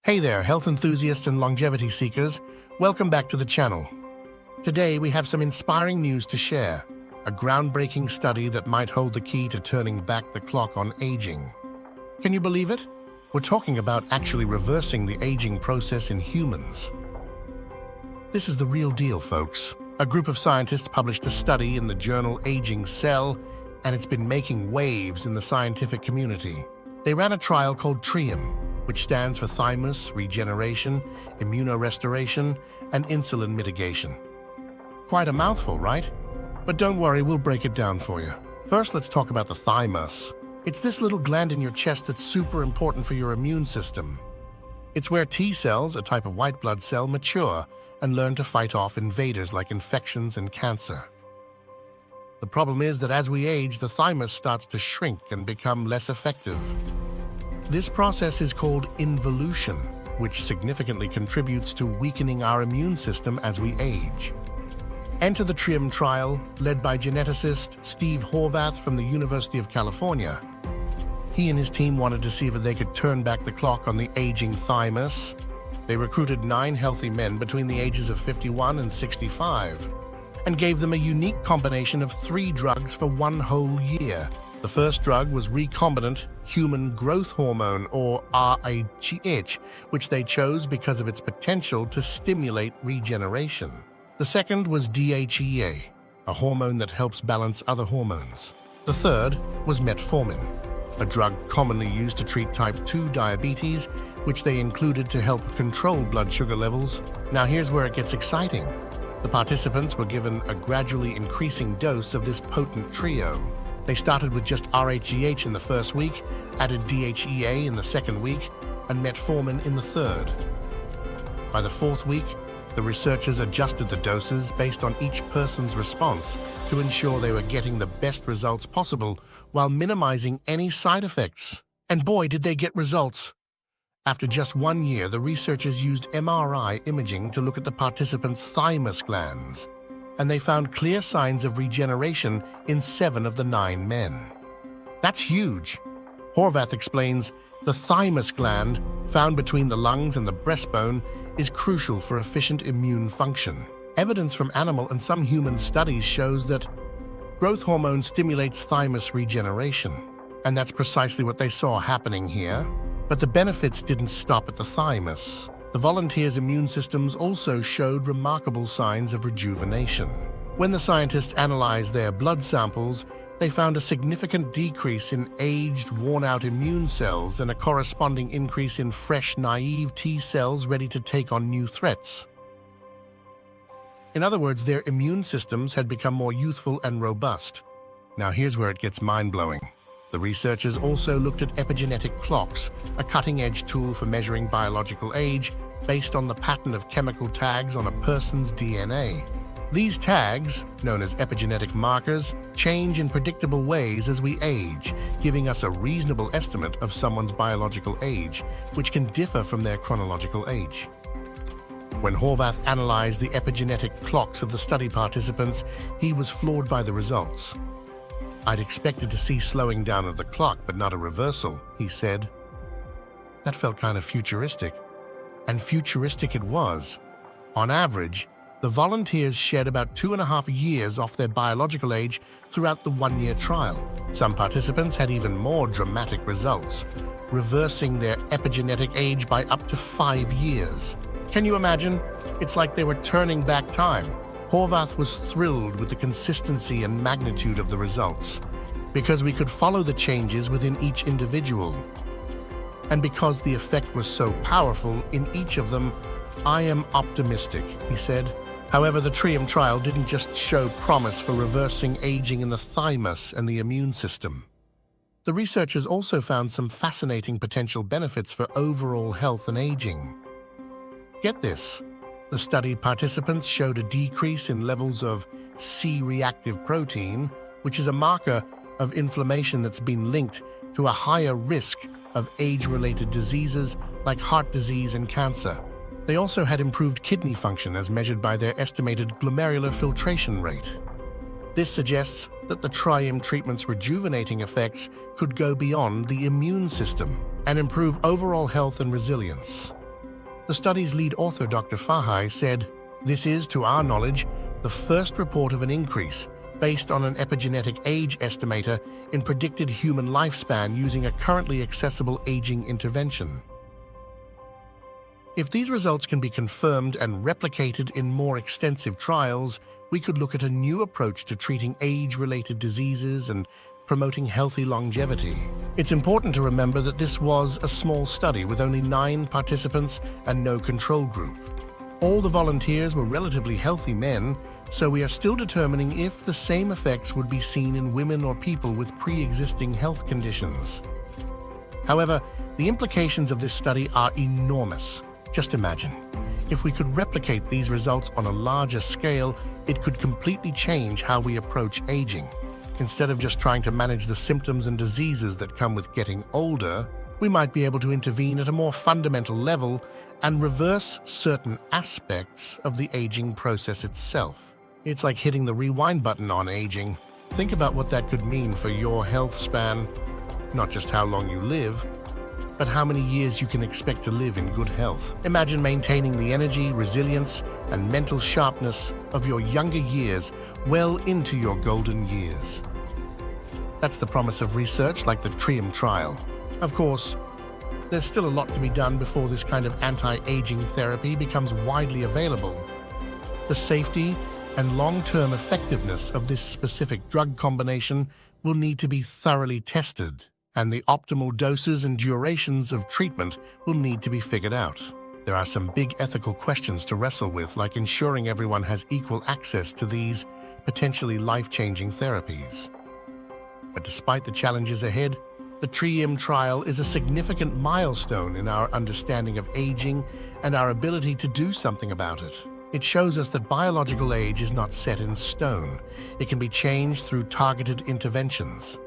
Hey there, health enthusiasts and longevity seekers. Welcome back to the channel. Today we have some inspiring news to share, a groundbreaking study that might hold the key to turning back the clock on aging. Can you believe it? We're talking about actually reversing the aging process in humans. This is the real deal, folks. A group of scientists published a study in the journal Aging Cell, and it's been making waves in the scientific community. They ran a trial called TRIIM, which stands for thymus regeneration, immunorestoration, and insulin mitigation. Quite a mouthful, right? But don't worry, we'll break it down for you. First, let's talk about the thymus. It's this little gland in your chest that's super important for your immune system. It's where T cells, a type of white blood cell, mature and learn to fight off invaders like infections and cancer. The problem is that as we age, the thymus starts to shrink and become less effective. This process is called involution, which significantly contributes to weakening our immune system as we age. Enter the TRIIM trial, led by geneticist Steve Horvath from the University of California. He and his team wanted to see if they could turn back the clock on the aging thymus. They recruited 9 healthy men between the ages of 51 and 65 and gave them a unique combination of 3 drugs for 1 whole year. The first drug was recombinant human growth hormone, or RAGH, which they chose because of its potential to stimulate regeneration. The second was DHEA, a hormone that helps balance other hormones. The third was metformin, a drug commonly used to treat type 2 diabetes, which they included to help control blood sugar levels. Now here's where it gets exciting. The participants were given a gradually increasing dose of this potent trio. They started with just RAGH in the first week, added DHEA in the second week, and metformin in the third. By the 4th week, the researchers adjusted the doses based on each person's response to ensure they were getting the best results possible while minimizing any side effects. And boy, did they get results! After just 1 year, the researchers used MRI imaging to look at the participants' thymus glands, and they found clear signs of regeneration in 7 of the 9 men. That's huge. Horvath explains, the thymus gland, found between the lungs and the breastbone, is crucial for efficient immune function. Evidence from animal and some human studies shows that growth hormone stimulates thymus regeneration, and that's precisely what they saw happening here. But the benefits didn't stop at the thymus. The volunteers' immune systems also showed remarkable signs of rejuvenation. When the scientists analyzed their blood samples, they found a significant decrease in aged, worn-out immune cells and a corresponding increase in fresh, naive T cells ready to take on new threats. In other words, their immune systems had become more youthful and robust. Now here's where it gets mind-blowing. The researchers also looked at epigenetic clocks, a cutting-edge tool for measuring biological age based on the pattern of chemical tags on a person's DNA. These tags, known as epigenetic markers, change in predictable ways as we age, giving us a reasonable estimate of someone's biological age, which can differ from their chronological age. When Horvath analyzed the epigenetic clocks of the study participants, he was floored by the results. "I'd expected to see slowing down of the clock, but not a reversal," he said. That felt kind of futuristic. And futuristic it was. On average, the volunteers shed about 2.5 years off their biological age throughout the 1-year trial. Some participants had even more dramatic results, reversing their epigenetic age by up to 5 years. Can you imagine? It's like they were turning back time. Horvath was thrilled with the consistency and magnitude of the results, because we could follow the changes within each individual. And because the effect was so powerful in each of them, "I am optimistic," he said. However, the TRIIM trial didn't just show promise for reversing aging in the thymus and the immune system. The researchers also found some fascinating potential benefits for overall health and aging. Get this. The study participants showed a decrease in levels of C-reactive protein, which is a marker of inflammation that's been linked to a higher risk of age-related diseases like heart disease and cancer. They also had improved kidney function as measured by their estimated glomerular filtration rate. This suggests that the TRIIM treatment's rejuvenating effects could go beyond the immune system and improve overall health and resilience. The study's lead author, Dr. Fahai, said, "This is, to our knowledge, the first report of an increase based on an epigenetic age estimator in predicted human lifespan using a currently accessible aging intervention." If these results can be confirmed and replicated in more extensive trials, we could look at a new approach to treating age-related diseases and promoting healthy longevity. It's important to remember that this was a small study with only 9 participants and no control group. All the volunteers were relatively healthy men, so we are still determining if the same effects would be seen in women or people with pre-existing health conditions. However, the implications of this study are enormous. Just imagine, if we could replicate these results on a larger scale, it could completely change how we approach aging. Instead of just trying to manage the symptoms and diseases that come with getting older, we might be able to intervene at a more fundamental level and reverse certain aspects of the aging process itself. It's like hitting the rewind button on aging. Think about what that could mean for your health span, not just how long you live, but how many years you can expect to live in good health. Imagine maintaining the energy, resilience, and mental sharpness of your younger years well into your golden years. That's the promise of research like the TRIIM trial. Of course, there's still a lot to be done before this kind of anti-aging therapy becomes widely available. The safety and long-term effectiveness of this specific drug combination will need to be thoroughly tested, and the optimal doses and durations of treatment will need to be figured out. There are some big ethical questions to wrestle with, like ensuring everyone has equal access to these potentially life-changing therapies. But despite the challenges ahead, the TRIIM trial is a significant milestone in our understanding of aging and our ability to do something about it. It shows us that biological age is not set in stone. It can be changed through targeted interventions.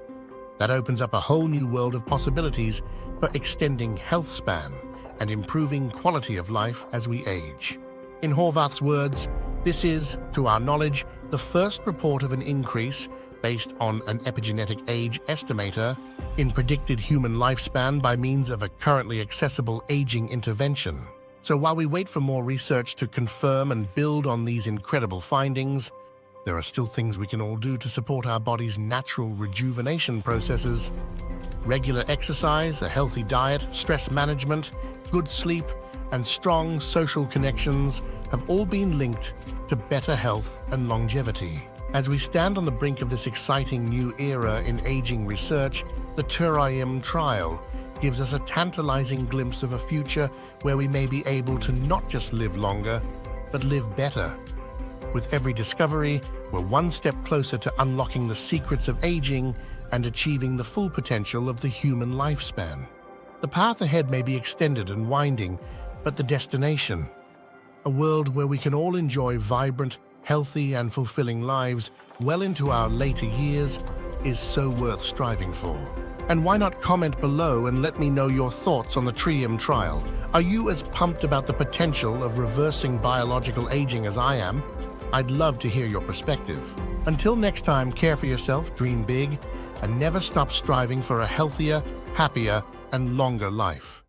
That opens up a whole new world of possibilities for extending health span and improving quality of life as we age. In Horvath's words, this is, to our knowledge, the first report of an increase based on an epigenetic age estimator in predicted human lifespan by means of a currently accessible aging intervention. So while we wait for more research to confirm and build on these incredible findings, there are still things we can all do to support our body's natural rejuvenation processes. Regular exercise, a healthy diet, stress management, good sleep, and strong social connections have all been linked to better health and longevity. As we stand on the brink of this exciting new era in aging research, the TRIIM trial gives us a tantalizing glimpse of a future where we may be able to not just live longer, but live better. With every discovery, we're one step closer to unlocking the secrets of aging and achieving the full potential of the human lifespan. The path ahead may be extended and winding, but the destination, a world where we can all enjoy vibrant, healthy, and fulfilling lives well into our later years, is so worth striving for. And why not comment below and let me know your thoughts on the TRIIM trial? Are you as pumped about the potential of reversing biological aging as I am? I'd love to hear your perspective. Until next time, care for yourself, dream big, and never stop striving for a healthier, happier, and longer life.